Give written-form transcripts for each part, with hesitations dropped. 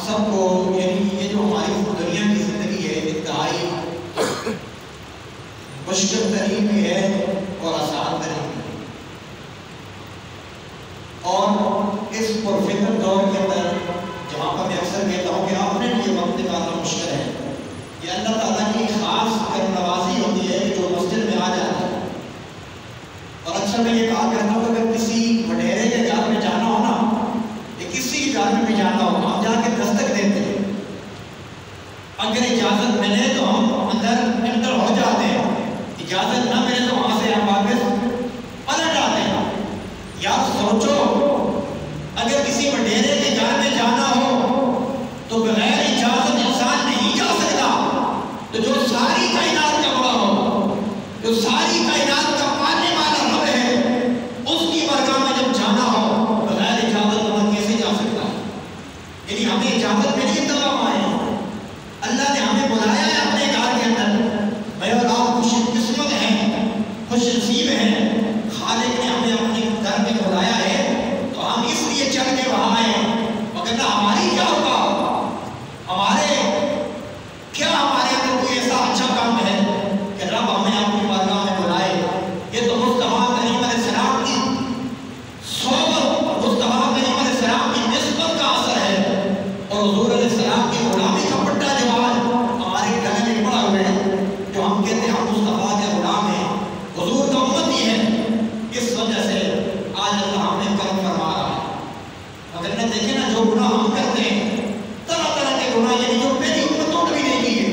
سب کو یعنی یہ جو ہماری دنیا کی زندگی ہے انتہائی مشکل ترین بھی ہے اور آسان ترین بھی ہے، اور اس پرفکر دور کے اندر جہاں پر میں اکثر کہتا ہوں کہ اپنے لیے وقت نکالنا مشکل ہے، یہ اللہ تعالیٰ کی خاص کرم نوازی ہوتی ہے جو مسجد میں آ جاتا ہے۔ اور اکثر میں یہ کہا کرتا ہوں کہ اگر کسی وڈیرے کے گھر میں جانا ہو نا، یا کسی کے گھر میں بھی جانا ہو، ہم جا کے دستک دیتے ہیں، اگر اجازت ملے تو ہم اندر ہو جاتے ہیں، اجازت نہ ملے تو وہاں سے ہم واپس پلٹ آتے ہیں۔ یار سوچو، اگر کسی وڈیرے کے گھر میں جانا ہو تو بغیر اجازت انسان نہیں جا سکتا، تو جو ساری کائنات کا بڑا ہو، جو ساری کائنات کا پالنے والا رب ہے، اس کی بارگاہ میں جب جانا ہو بغیر اجازت تو کیسے جا سکتا ہے؟ یعنی ہمیں اجازت ملی تب ہم آئے ہیں، اللہ نے ہمیں بلایا ہے اپنے گھر کے اندر، میں اور آپ خوش قسمت ہیں، خوش نصیب ہیں، خالق نے ہمیں اپنے گھر میں بلایا ہے تو ہم اس لیے چل کے وہاں آئے ہیں، وگرنہ ہماری کیا ہوگا؟ ہمارے اندر کوئی ایسا اچھا کام ہے کہ رب ہمیں اپنی بارگاہ میں بلائے؟ یہ تو مصطفیٰ کریم علیہ السلام کی صحبت، مصطفیٰ کریم علیہ السلام کی نسبت کا اثر ہے، اور حضور علیہ السلام کی غلامی کا پٹا جو آج ہمارے گلے میں پڑا ہوئے ہے، جو ہم کہتے ہیں ہم مصطفیٰ کے غلام ہیں، حضور کا امتی ہے، اس وجہ سے آج اللہ ہمیں کرم فرما رہا ہے۔ اگر نے دیکھیں نا جو گناہ ہم کرتے ہیں، طرح طرح کے گناہ، یعنی جو پہلی امتوں نے بھی نہیں کیے،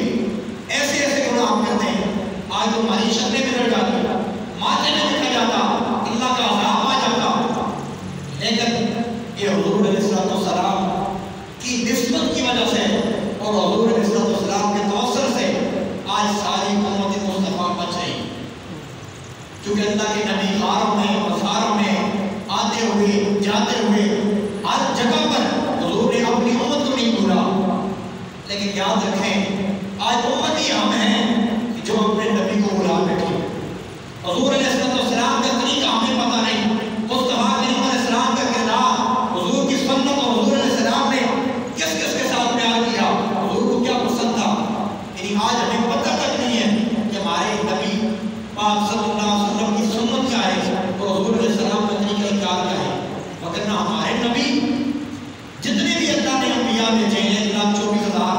ایسے ایسے گناہ ہم کرتے ہیں، آج ہماری شکلیں بگڑ جاتی ہیں، ماتھے میں دکھا جاتا، اللہ کا عذاب آ جاتا، لیکن یہ حضور علیہ السلام کی نسبت کی وجہ سے اور حضور علیہ السلام کے توسر سے آج ساری امت مصطفیٰ بچ رہی، کیونکہ اللہ کے نبی غاروں میں مزاروں میں آتے ہوئے جاتے ہوئے ہر جگہ پر حضور نے اپنی امت کو نہیں بھولا۔ لیکن یاد رکھیں آج امتی ہم ہیں جو اپنے نبی کو بلا بیٹھے، حضور علیہ السلام کا طریقہ ہمیں پتہ نہیں، مصطفیٰ کریم علیہ السلام کا کردار، حضور کی سنت اور حضور علیہ السلام نے کس کس کے ساتھ پیار کیا، حضور کو کیا پسند تھا، یعنی آج ہمیں پتہ تک نہیں ہے کہ ہمارے نبی پاک صلی اللہ علیہ وسلم کی سنت کیا ہے اور حضور علیہ السلام کا طریقہ کار کیا ہے، وگرنہ ہمارے نبی جتنے بھی اللہ نے انبیاء بھیجے ہیں 1,24,000،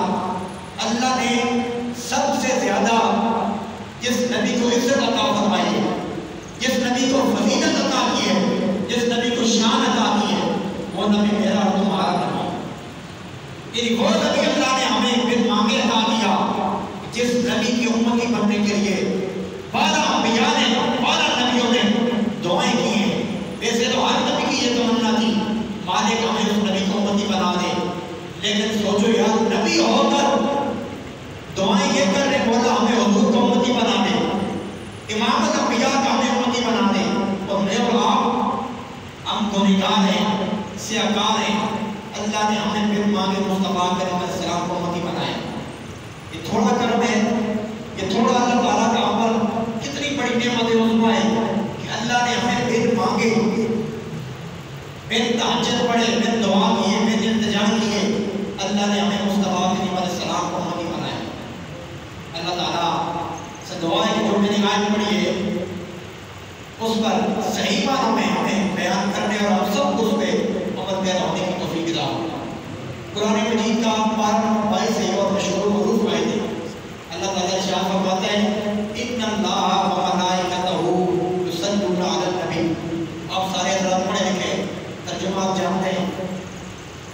اللہ نے سب سے زیادہ جس نبی کو عزت عطا فرمائی ہے، جس نبی کو فضیلت عطا کی ہے، جس نبی کو شان عطا کی ہے، وہ نبی میرا اور تمہارا نبی، یعنی وہ نبی اللہ نے ہمیں بن مانگے عطا کیا، جس نبی کی امتی بننے کے لیے 12 انبیاء نے 12 نبیوں نے دعائیں کی ہیں۔ ویسے تو ہر نبی کی یہ تمنا تھی مالک ہمیں اس نبی کو امتی بنا دے، لیکن سوچو یار نبی ہو کر دعائیں یہ کر رہے مولا ہمیں حضور کو امتی بنا دے، امامت انبیاء کا ہمیں امتی بنا دے، اور میں اور آپ ہم گنہگار ہیں، سیاہکار ہیں، اللہ نے ہمیں بن مانگے مصطفیٰ کریم علیہ السلام کو امتی بنایا۔ یہ تھوڑا کرم ہے، یہ تھوڑا اللہ تعالیٰ کا عمل، کتنی بڑی نعمت عظمیٰ ہے کہ اللہ نے ہمیں بن مانگے، بن تہجد پڑھے، بن دعا کیے، بن التجا کیے، اللہ نے ہمیں مصطفیٰ کریم علیہ السلام کو امتی بنایا۔ اللہ تعالیٰ سے دعا ہے کہ جو میں نے آیت پڑھی ہے اس پر صحیح معنوں میں ہمیں بیان کرنے اور ہم سب کو اس پہ عمل پیرا ہونے کی توفیق عطا فرمائے۔ قرآن مجید کا پارہ 22 اور مشہور حروف آئے تھے، اللہ تعالیٰ ارشاد فرماتے ہیں ان اللہ و ملائکتہ یصلون علی النبی۔ آپ سارے حضرات پڑھے لکھے، ترجمہ آپ جانتے ہیں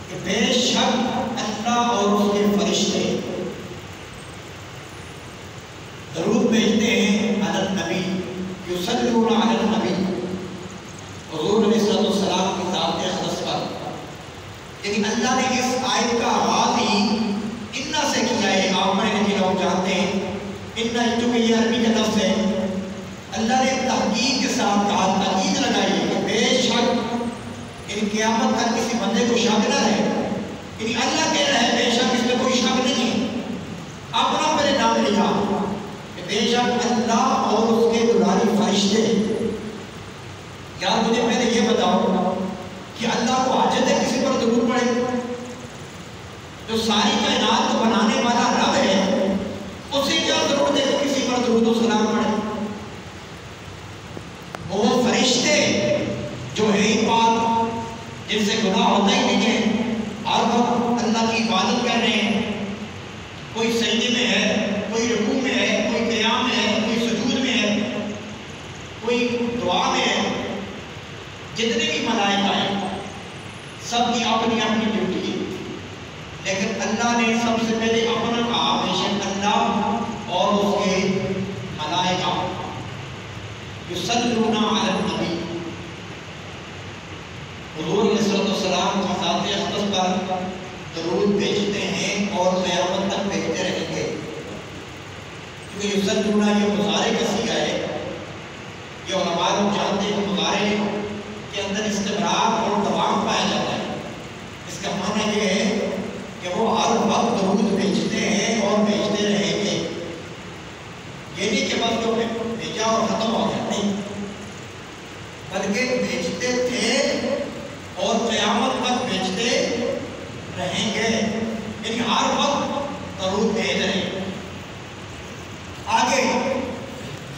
کہ بے شک اللہ اور اس کے فرشتے درود بھیجتے ہیں علی النبی، یصلون علی النبی، حضور علیہ السلام کی ذات اقدس پر۔ لیکن اللہ نے اس آیت کا آغاز ہی انا سے کیا ہے، آپ پڑھے لکھے لوگ جانتے ہیں انا جو کہ یہ عربی کا لفظ ہے، اللہ نے تحقیق کے ساتھ کہا، تاکید لگائی ہے کہ بے شک، یعنی قیامت تک کسی بندے کو شک نہ رہے، یعنی اللہ کہہ رہا ہے بے شک اس میں کوئی شک نہیں ہے، اپنا پہلے نام لکھا کہ بے شک اللہ اور اس کے دلاری فرشتے۔ یار مجھے پہلے یہ بتاؤ کہ اللہ کو حاجت ہے کسی پر درود پڑھے؟ جو ساری کائنات کو بنانے والا رب ہے، اسے کیا ضرورت ہے کہ کسی پر درود و سلام پڑھے؟ وہ فرشتے جو ہے پاک، جن سے گناہ ہوتا ہی نہیں ہے، ہر وقت اللہ کی عبادت کر رہے ہیں، کوئی سجدے میں ہے، کوئی رکوع میں ہے، کوئی قیام میں ہے، کوئی سجود میں ہے، کوئی دعا میں ہے، جتنے بھی ملائکہ ہیں سب کی اپنی اپنی ڈیوٹی ہے، لیکن اللہ نے سب سے پہلے اپنا کہا، بے شک اللہ اور اس کے ملائکہ یصلون علی النبی، حضور علیہ السلام کی ذات اقدس پر درود بھیجتے ہیں اور قیامت تک بھیجتے رہیں گے، کیونکہ یصلون یہ مضارع کا صیغہ ہے، یہ علماء لوگ جانتے ہیں کہ مضارع کے اندر استمرار اور دوام پایا جاتا ہے۔ اس کا معنی یہ ہے کہ وہ ہر وقت درود بھیجتے ہیں اور بھیجتے رہیں گے، یہ نہیں کہ بس جو بھیجا اور ختم ہو گیا، نہیں، بلکہ بھیجتے تھے اور قیامت تک بھیجتے رہیں گے، یعنی ہر وقت درود بھیج رہے ہیں۔ آگے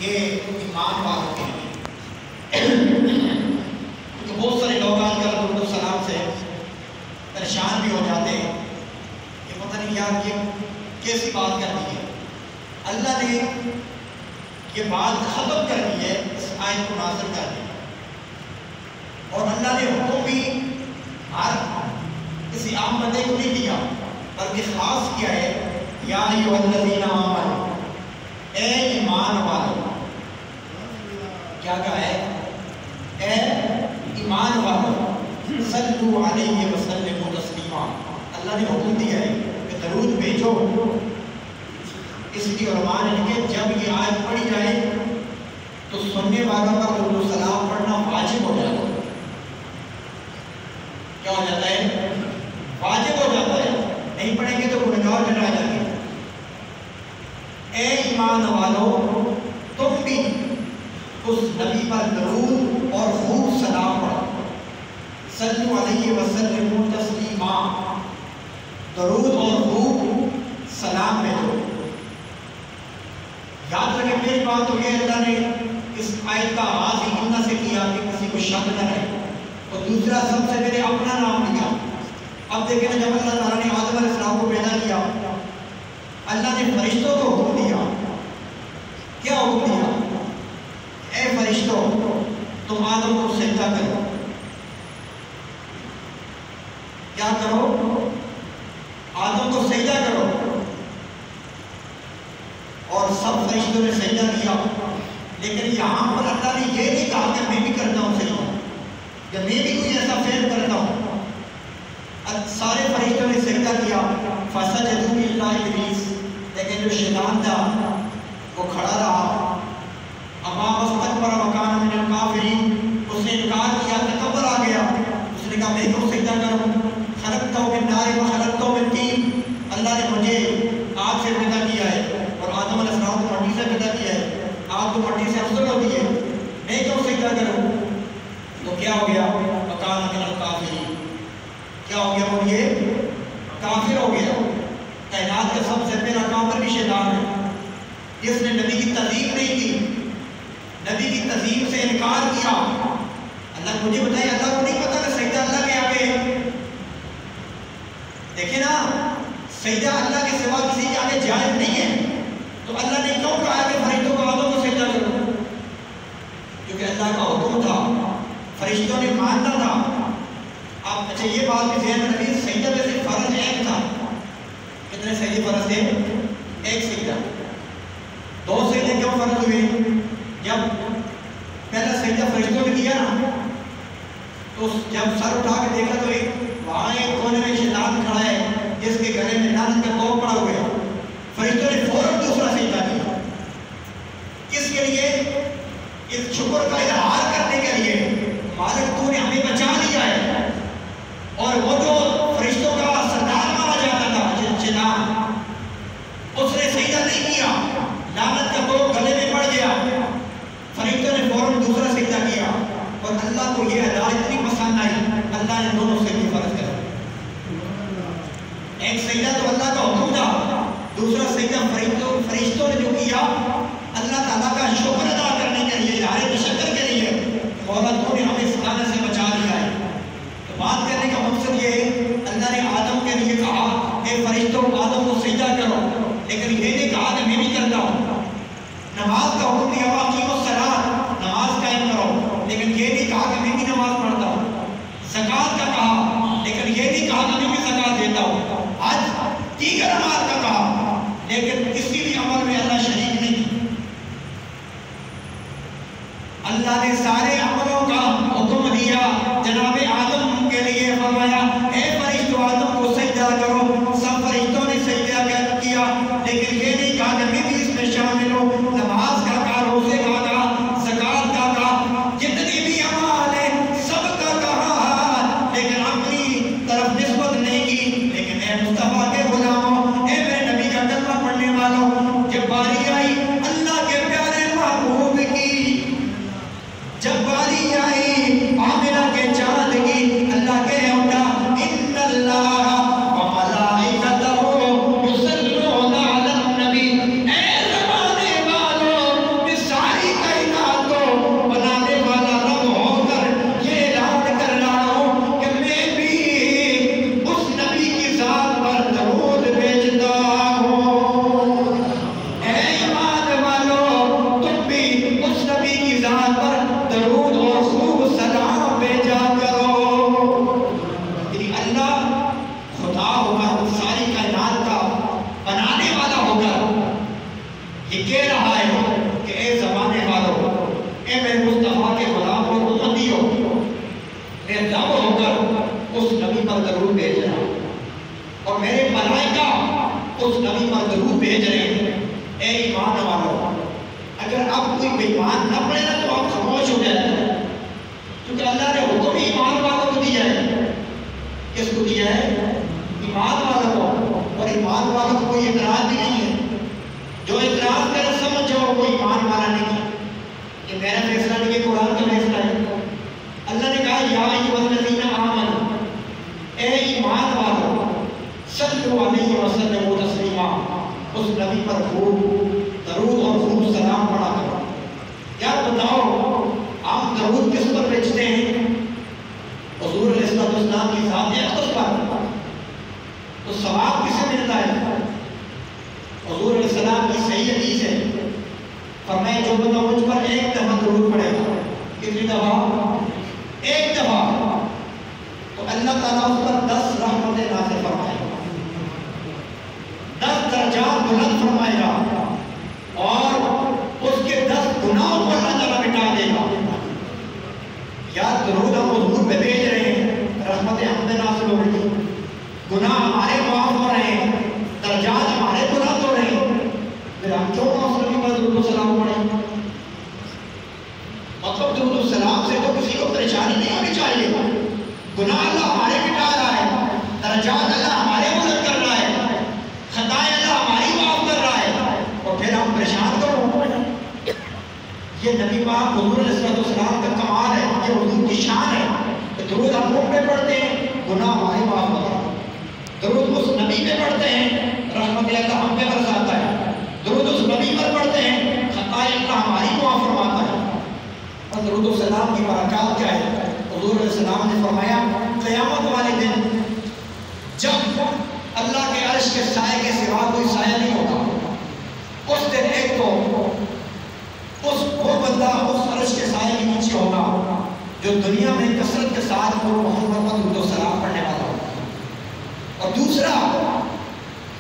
یہ ایمان والوں کے ہیں، کیونکہ بہت سارے لوگ آج کل درود و سلام سے پریشان بھی ہو جاتے ہیں کہ پتہ نہیں یار یہ کیسی بات کرنی ہے۔ اللہ نے یہ بات ختم کر دی ہے، اس آیت کو نازل کر دی، اور اللہ نے حکم بھی ہر کسی عام بندے کو نہیں دیا بلکہ خاص کیا ہے، یا ایھا الذین آمنوا، اے ایمان والو، کیا کہا ہے؟ اے ایمان والو، صلو علیہ وسلموا تسلیما، اللہ نے حکم دیا ہے کہ درود بھیجو۔ اس لیے علماء نے لکھے جب یہ آیت پڑھی جائے تو سننے والوں کا درود و سلام پڑھنا واجب ہو جاتا ہے۔ کیا ہو جاتا ہے؟ واجب ہو جاتا ہے، نہیں پڑھیں گے تو گناہگار ٹھہرائے جائیں گے۔ اے ایمان والو، تم بھی اس نبی پر درود اور خوب سلام پڑھو، صلو علیہ وسلم تسلیما، درود اور خوب سلام بھیجو۔ یاد رکھیں میری بات تو یہ، اللہ نے اس آیت کا آغاز ہی انہا سے کیا کہ کسی کو شک نہ رہے، اور دوسرا سب سے پہلے اپنا نام لیا۔ اب دیکھیں نا، جب اللہ تعالیٰ نے آدم علیہ السلام کو پیدا کیا، اللہ نے فرشتوں کو حکم دیا، کیا حکم دیا؟ اے فرشتوں، تم آدم کو سجدہ کرو۔ کیا کرو؟ آدم کو سجدہ کرو، اور سب فرشتوں نے سجدہ کیا، لیکن یہاں پر اللہ نے یہ نہیں کہا کہ میں بھی کرتا ہوں سجدہ، یا میں بھی کوئی ایسا فعل کرتا ہوں۔ سارے فرشتوں نے سجدہ کیا، فسجدوا الا ابلیس، لیکن جو شیطان تھا وہ کھڑا رہا، ابا واستکبر وکان من الکافرین، اس نے انکار کیا، تکبر آ گیا، اس نے کہا میں کیوں سجدہ کروں؟ خلقتہ من نار وخلقتہ من طین، اللہ نے مجھے آگ سے پیدا کیا ہے اور آدم علیہ السلام کو مٹی سے پیدا کیا ہے، آگ تو مٹی سے افضل ہوتی ہے، میں کیوں سجدہ کروں؟ تو کیا ہو گیا؟ وکان من الکافرین، کیا ہو گیا؟ وہ یہ کافر ہو گیا۔ کائنات کا سب سے پہلا کافر بھی شیطان ہے، جس نے نبی کی تعظیم نہیں کی، نبی کی تعظیم سے انکار کیا۔ اللہ مجھے بتائیے، اللہ کو نہیں پتا کہ سجدہ اللہ کے آگے ہے؟ دیکھیں نا، سجدہ اللہ کے سوا کسی کے آگے جائز نہیں ہے، تو اللہ نے کیوں کہا کہ فرشتوں کو آدم کو سجدہ کرو؟ کیونکہ اللہ کا حکم تھا، فرشتوں نے ماننا تھا۔ آپ اچھا یہ بات بھی ذہن میں رکھیں، سجدہ میں سے فرض ایک تھا، کتنے سجدے فرض تھے؟ ایک سجدہ۔ دو سجدے کیوں فرض ہوئے؟ جب پہلا سجدہ فرشتوں نے کیا نا، تو جب سر اٹھا کے دیکھا تو وہاں ایک کونے میں شیطان کھڑا ہے جس کے گلے میں لعنت کا توق پڑا ہوا ہے۔ فرشتوں نے فوراً دوسرا سجدہ کیا، کس کے لیے؟ اس شکر کا اظہار کرنے کے لیے، مالک تو نے ہمیں بچا لیا ہے۔ اور وہ جو فرشتوں کا سردار مانا جاتا تھا شیطان، اس نے سجدہ نہیں کیا، لعنت کا توق گلے میں پڑ گیا، فرشتوں نے فوراً دوسرا سجدہ کیا، اور اللہ کو یہ ادا اتنی پسند آئی، اللہ نے دونوں سجدے فرض کر دیے۔ ایک سجدہ تو اللہ کا حکم تھا، دوسرا سجدہ فرشتوں نے جو کیا اللہ تعالیٰ کا شکر ادا کرنے کے لیے، اظہار تشکر کے لیے، مولا تو نے ہمیں سکھانے سے بچا دیا ہے۔ تو بات کرنے کا مقصد یہ ہے، اللہ نے آدم کے لیے کہا اے فرشتوں آدم کو سجدہ کرو، لیکن یہ نہیں کہا کہ میں بھی کرتا ہوں۔ نماز کا حکم دیا واقعی الصلاۃ، نماز قائم کرو، لیکن یہ نہیں کہا کہ میں بھی نماز پڑھتا ہوں۔ زکوٰۃ کا کہا، لیکن یہ نہیں کہا کہ میں بھی زکوٰۃ دیتا ہوں۔ آج دیگر امال کا کہا، لیکن کسی بھی عمل میں اللہ شریک نہیں۔ اللہ نے سارے عملوں کا حکم دیا، جناب آدم کے لیے فرمایا اے فرشتوں آدم کو سجدہ کرو، سب فرشتوں نے سجدہ کیا، لیکن یہ نہیں کہا کہ میں بھی اس میں شامل ہوں۔ نماز کا کہا، روزے کا کہا، زکوٰۃ کا کہا، جتنی بھی اعمال ہیں سب کا کہا، لیکن اپنی طرف نسبت نہیں کی۔ لیکن اے مصطفیٰ کے غلاموں، اے میرے نبی کا کلمہ پڑھنے والوں، جب باری آئی اللہ کے پیارے محبوب کی، جب باری آئی عامرہ کے چاند کی، اللہ کہہ اٹھا ان اللہ و ملائکتہ یصلون علی النبی، اے زمانے والوں، اس ساری کائنات کو بنانے والا رب ہو کر یہ اعلان کر رہا ہوں کہ میں بھی اس نبی کی ذات پر درود بھیجتا ہوں۔ اے ایمان والوں، تم بھی اس نبی کی ذات پر درود اور خوب سلام بھیجا کرو۔ اللہ خدا ہو کر ساری کائنات کا بنانے والا ہو کر یہ کہہ رہا ہے کہ اے زمانے والوں، اے میرے مصطفیٰ کے غلام اور امتیوں، میں رب ہو کر اس نبی پر درود بھیج رہا ہوں، اور میرے ملائکہ اس نبی پر درود بھیج رہے ہیں۔ اے ایمان والوں، اگر آپ کوئی بے ایمان نہ پڑھے نا تو آپ خاموش ہو جائے گا، کیونکہ اللہ نے حکم ہی ایمان والوں کو دیا ہے۔ کس کو دیا ہے؟ ایمان والوں کو، اور ایمان والوں کو کوئی اعتراض بھی نہیں ہے۔ جو اعتراض کرے سمجھ جاؤ وہ ایمان والا نہیں ہے۔ یہ میرا فیصلہ نہیں، یہ قرآن کا فیصلہ ہے۔ اللہ نے کہا یا ایھا الذین آمنوا، اے ایمان والوں، صلوا علیہ وسلموا تسلیما، اس نبی پر خوب درود اور خوب سلام پڑھا کرو۔ یار بتاؤ آپ درود کس پر بھیجتے ہیں؟ حضور علیہ السلام کی ذات اقدس پر، تو ثواب کسے ملتا ہے؟ حضور علیہ السلام کی صحیح حدیث ہے، فرمایا جو بندہ مجھ پر ایک دفعہ درود پڑھے گا، کتنی دفعہ؟ ایک دفعہ، تو اللہ تعالیٰ اس پر 10 رحمتیں نازل فرمائے گا، 10 درجات بلند فرمائے گا، اور اس کے 10 گناہوں کو اللہ تعالیٰ مٹا دے گا۔ یا درود ہم حضور پہ بھیج رہے ہیں، رحمت ہم پہ نازل ہو رہی ہے، گناہ ہمارے معاف ہو رہے ہیں، درجات ہمارے بلند ہو رہے ہیں، پھر ہم کیوں نہ اس نبی پر درود و سلام پڑھیں؟ مطلب درود و سلام سے تو کسی کو پریشانی نہیں ہونی چاہیے۔ گناہ اللہ ہمارے مٹا رہا ہے، درجات اللہ ہمارے بلند کر رہا ہے، خطائیں اللہ ہماری معاف کر رہا ہے، اور پھر ہم پریشان کرو۔ یہ نبی پاک حضور علیہ السلام کا کمال ہے، یہ حضور کی شان ہے کہ درود ہم پہ پڑھتے ہیں، گناہ ہمارے معاف ہوتا ہے۔ درود اس نبی پہ پڑھتے ہیں، رحمت اللہ ہم پہ برساتا ہے۔ درود اس نبی پر پڑھتے ہیں، خطائیں اللہ ہماری معاف فرماتا ہے۔ اور درود السلام کی برکات کیا ہے؟ حضور علیہ السلام نے فرمایا قیامت والے دن جب اللہ کے عرش کے سائے کے سوا کوئی سایہ نہیں ہوگا، اس دن ایک تو وہ بندہ اس عرش کے سائے کے نیچے ہوگا جو دنیا میں کثرت کے ساتھ محمد پر درود و سلام پڑھنے والا ہوگا، اور دوسرا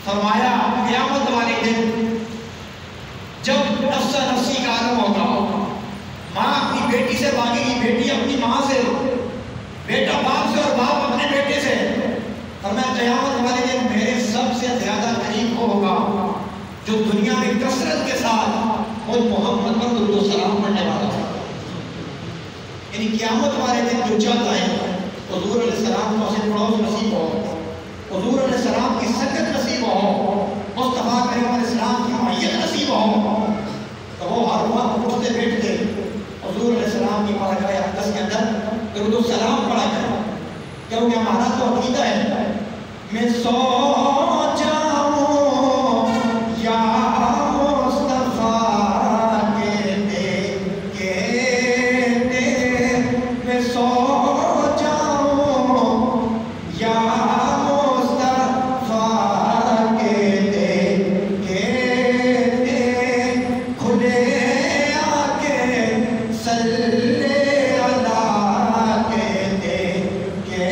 فرمایا قیامت والے دن جب نفس نفسی کا عالم ہوگا، ماں اپنی بیٹی سے مانگے گی، بیٹی اپنی ماں سے، بیٹا باپ سے، اور باپ اپنے بیٹے سے، اور میں قیامت والے دن میرے سب سے زیادہ قریب ہوگا جو دنیا میں کثرت کے ساتھ مجھ محمد پر درود و سلام پڑھنے والا ہے۔ یعنی قیامت والے دن جو چاہتا ہے حضور علیہ السلام کو اسے پڑوس نصیب ہو، حضور علیہ السلام کی سنگت نصیب ہو، مصطفیٰ کریم علیہ السلام کی معیت نصیب ہو، تو وہ ہر وقت اٹھتے بیٹھتے حضور علیہ السلام کی بارگاہ اقدس کے اندر درود و سلام پڑھا کرے، کیونکہ ہمارا تو عقیدہ ہے میں سو جاؤں یا مصطفیٰ کے دیکھے دے، میں سو جاؤں یا مصطفیٰ کے دیکھے دے، کھلے آنکھے صلی اللہ کے دیکھے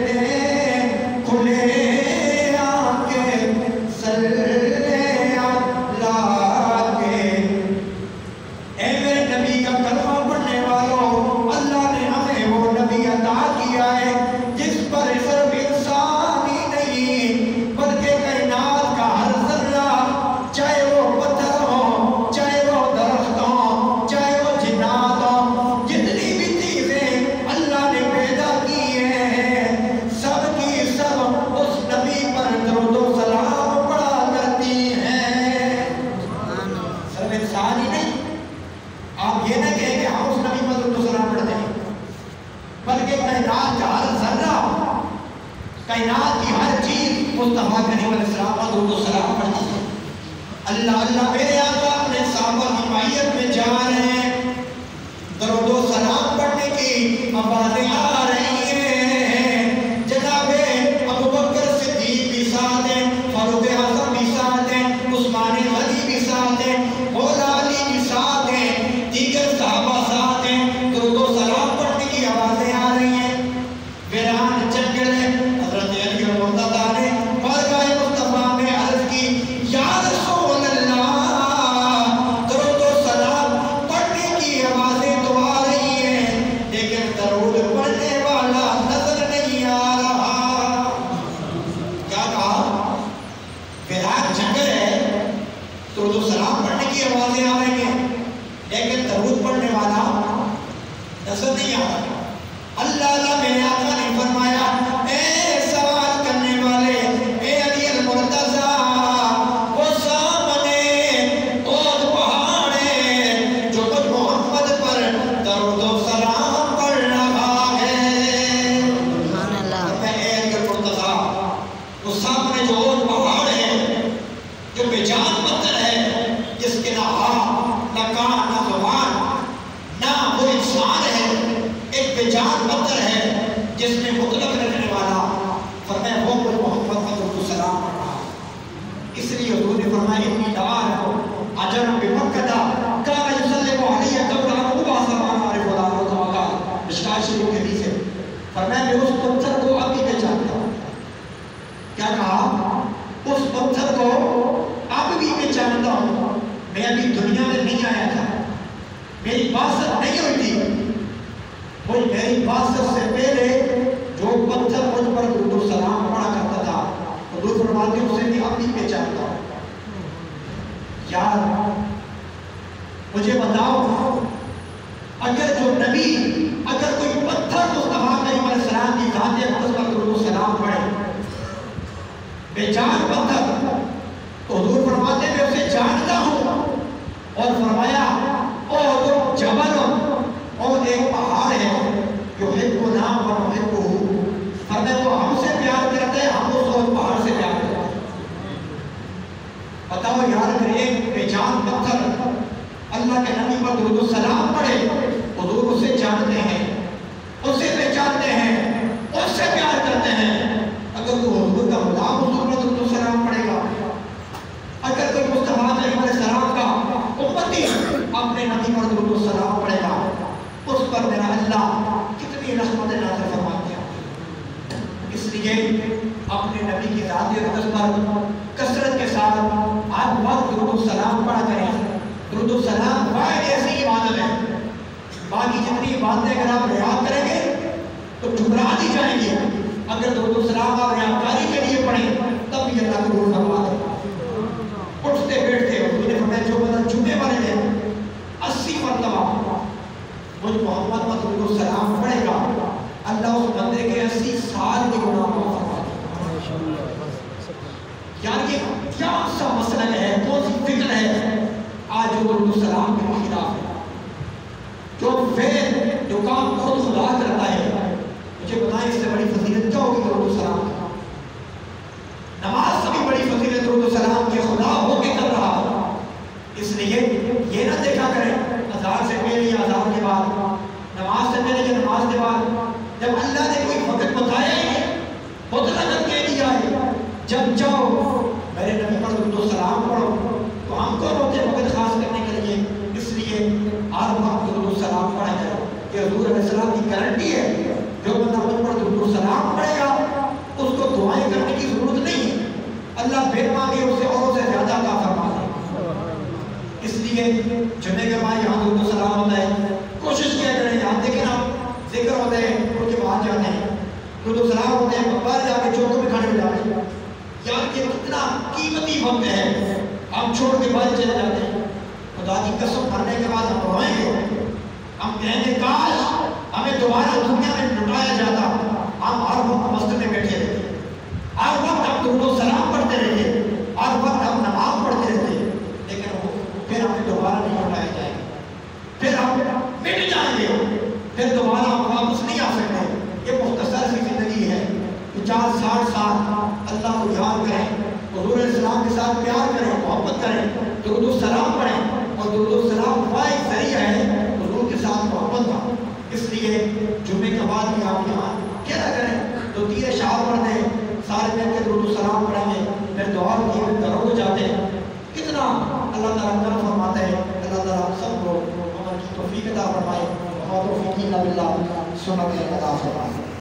دے، کھلے آنکھے صلی اللہ کے۔ اے میرے نبی کا کلمہ پڑھنے والوں، اللہ نے ہمیں وہ نبی عطا کیا ہے جس پر صرف انسان ہی نہیں بلکہ کائنات کا ہر ذرہ، چاہے وہ پتھر ہو، چاہے وہ درخت ہو، چاہے وہ جنات ہو، جتنی بھی چیزیں اللہ نے پیدا کی ہیں سب کی سب اس نبی پر درود و سلام پڑھا کرتی ہیں۔ صرف انسان ہی نہیں، آپ یہ نہ کہیں کہ ہم اس نبی پر درود و سلام پڑھتے ہیں، بلکہ کائنات کا ہر ذرہ، کائنات کی ہر چیز مصطفیٰ کریم علیہ السلام پر درود و سلام پڑھتی ہے۔ اللہ اللہ میرے آقا اپنے صحابہ کی معیت میں جا رہے ہیں، درود و سلام پڑھنے کی آوازیں آ رہی ہیں، جناب ابو بکر صدیق بھی ساتھ ہیں، فاروق اعظم بھی ساتھ ہیں، عثمان غنی بھی ساتھ ہیں، مولا علی بھی ساتھ ہیں، دیگر صحابہ ساتھ ہیں، درود و سلام پڑھنے کی آوازیں آ رہی ہیں۔ ویران جنگل ہے، حضرت علی رضی اللہ عنہ نے بارگاہ مصطفیٰ میں عرض کی، یا رسول اللہ، درود و سلام پڑھنے کی آوازیں تو آ رہی ہیں لیکن درود پڑھنے والا نظر نہیں آ رہا۔ کیا کہا؟ ویران جنگل ہے، درود و سلام پڑھنے کی آوازیں آ رہی ہیں لیکن درود پڑھنے والا نظر نہیں آ رہا۔ اللہ اللہ میرے آقا نے فرمایا، اے سوال کرنے والے، اے علی المرتضیٰ، وہ سامنے اور پہاڑ ہے جو مجھ محمد پر درود و سلام پڑھ رہا ہے۔ سبحان اللہ۔ میں اے علی المرتضیٰ، وہ سامنے جو اور پہاڑ ہے جو بے جان پتھر ہے، جس کے نہ ہاتھ نہ کان نہ زبان نہ وہ انسان ہے، ایک بے جان پتھر ہے جس میں مطلق رکھنے والا فرمایا وہ مجھ محمد پر درود و سلام پڑھ رہا ہے۔ اس لیے حضور نے فرمایا اتنی دعا ہے اجر بمکہ کان یسلم علی قبل ان ابعث ما عارف ولا متوقع۔ مشکوٰۃ شریف کی حدیث ہے، فرمایا میں اس پتھر کو ابھی پہچانتا ہوں۔ کیا کہا؟ اس پتھر کو اب بھی پہچانتا ہوں، میں ابھی دنیا میں نہیں آیا تھا، میری باسط نہیں ہوئی تھی، کوئی میری باسط سے پہلے جو پتھر مجھ پر درود و سلام پڑھا کرتا تھا، حضور فرماتے ہیں اسے بھی اب بھی پہچانتا ہوں۔ یار مجھے بتاؤ، اگر جو نبی، اگر کوئی پتھر مصطفیٰ کریم علیہ السلام کی ذات اقدس پر درود و سلام پڑھے، بے جان پتھر، تو حضور فرماتے ہیں میں اسے جانتا ہوں، اور فرمایا اور جبل اور ایک پہاڑ ہے جو حبنا و نحبہ، فرمایا وہ ہم سے پیار کرتے ہیں، ہم اس اور پہاڑ سے پیار کرتے ہیں۔ بتاؤ یار، اگر ایک بے جان پتھر اللہ کے نبی پر درود و سلام پڑھے، حضور اسے جانتے ہیں، اسے پہچانتے ہیں، اس سے پیار کرتے ہیں، اگر تو حضور کا غلام حضور پر درود و سلام پڑھے گا، اگر کوئی مصطفیٰ علیہ السلام کا امتی اپنے نبی پر درود و سلام پڑھے گا، اس پر میرا اللہ کتنی رحمت نازل فرماتے ہیں۔ اس لیے اپنے نبی کی ذات اقدس پر کثرت کے ساتھ ہر وقت درود و سلام پڑھا کریں۔ درود و سلام واحد ایسی عبادت ہے، باقی جتنی عبادتیں اگر آپ ریاض کریں گے تو ٹھکرا دی جائیں گی، اگر درود و سلام آپ ریاضاری کے لیے پڑھیں تب بھی اللہ قبول فرما دے گا۔ اٹھتے بیٹھتے حضور نے فرمایا جو بدن جھکے والے ہیں 80 مرتبہ مجھ محمد پر درود و سلام پڑھے گا، اللہ اس بندے کے 80 سال کے گناہ کو فرما دے گا۔ یار یہ کیا سا مسئلہ ہے، کون سی فکر ہے آج جو درود و سلام کے خلاف ہے، جو فعل جو کام خود خدا کرتا ہے، مجھے بتائیں اس سے بڑی فضیلت کیا ہوگی درود و سلام کا؟ لیے جمعے کے بعد یہاں درود و سلام ہوتا ہے، کوشش کیا کریں یہاں دیکھیں نا ذکر ہوتے ہیں ان کے بعد جاتے ہیں درود و سلام ہوتے ہیں، باہر جا کے چوکوں میں کھڑے ہو جاتے ہیں، یار کہ کتنا قیمتی وقت ہے، ہم چھوڑ کے باہر چلے جاتے ہیں، خدا کی قسم مرنے کے بعد ہم روئیں گے، ہم کہیں گے کاش ہمیں دوبارہ دنیا میں لٹایا جاتا، ہم ہر وقت مسجد میں بیٹھے رہتے، ہر وقت ہم درود و سلام پڑھتے رہتے، ہر وقت ہم نماز پڑھتے رہتے، لیکن پھر ہمیں دوبارہ نہیں لٹایا جائے گا، پھر ہم مٹ جائیں گے، پھر دوبارہ ہم واپس نہیں آ سکتے۔ یہ مختصر سی زندگی ہے، 50-60 سال اللہ کو یاد کریں، حضور علیہ السلام کے ساتھ پیار کریں، محبت کریں، درود و سلام پڑھیں، اور درود و سلام کا ایک ذریعہ ہے حضور کے ساتھ محبت کا۔ اس لیے جمعے کے بعد بھی آپ یہاں کیا نہ کریں، تو تیر اشعار پڑھ دیں، سارے مل کے درود و سلام پڑھیں گے، پھر دعا کی پھر درود ہو جاتے ہیں، کتنا اللہ تعالیٰ کرم فرماتا ہے۔ اللہ تعالیٰ سب کو عمل کی توفیق عطا فرمائے، وما توفیقی الا باللہ، سنت عطا فرمائے۔